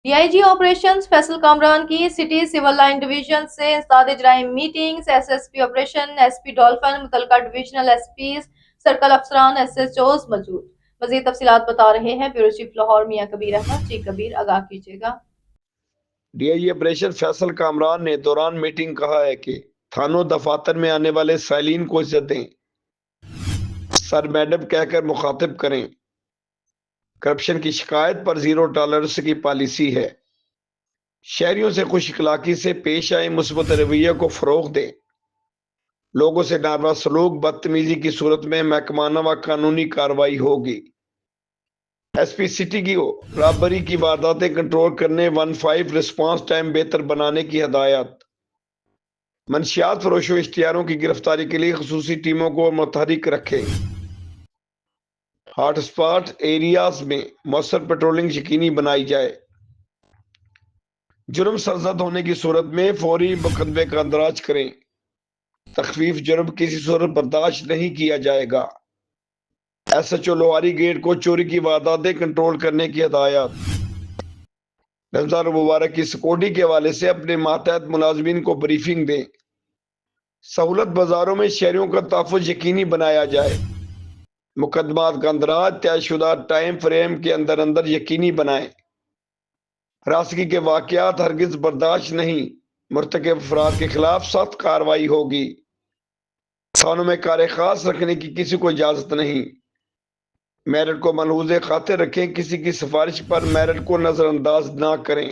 D I G operations Faisal Kamran کی city civil line division سے انسداد جرائم meetings, S S P operation, S P Dolphin, متعلقہ divisional S Ps, circle افسران، S H Os موجود۔ مزید تفصیلات بتا رہے ہیں بیورو چیف لاہور میاں کبیر احمد۔ جی کبیر، آگاہ کیجیے گا۔ D I G operation Faisal Kamran نے دوران میٹنگ کہا ہے کہ تھانوں دفاتر میں آنے والے سائلین کو عزت دیں، سر میڈم کہہ کر مخاطب کریں۔ کرپشن کی شکایت پر زیرو ٹالرنس کی پالیسی ہے۔ شہریوں سے خوش اخلاقی سے پیش آئے، مثبت رویہ کو فروغ دیں۔ لوگوں سے ناروا سلوک، بدتمیزی کی صورت میں محکمانہ و قانونی کارروائی ہوگی۔ ایس پی سٹی کی رابری کی وارداتیں کنٹرول کرنے 15 رسپانس ٹائم بہتر بنانے کی ہدایت۔ منشیات فروش و اشتہاروں کی گرفتاری کے لیے خصوصی ٹیموں کو متحرک رکھیں۔ ہاٹ اسپاٹ ایریاز میں مؤثر پیٹرولنگ یقینی بنائی جائے۔ جرم سرزد ہونے کی صورت میں فوری مقدمے کا اندراج کریں۔ تخفیف جرم کسی صورت برداشت نہیں کیا جائے گا۔ S H O Lohari get کو چوری کی وارداتیں کنٹرول کرنے کی ہدایت۔ رمضان المبارک کی سیکورٹی کے حوالے سے اپنے ماتحت ملازمین کو بریفنگ دیں۔ سہولت بازاروں میں شہریوں کا تحفظ یقینی بنایا جائے۔ مقدمات کا اندراج طے شدہ ٹائم فریم کے اندر یقینی بنائیں۔ ہراسگی کے واقعات ہرگز برداشت نہیں، مرتکب افراد کے خلاف سخت کارروائی ہوگی۔ تھانوں میں کار خاص رکھنے کی کسی کو اجازت نہیں۔ میرٹ کو ملحوظ خاطر رکھیں، کسی کی سفارش پر میرٹ کو نظر انداز نہ کریں۔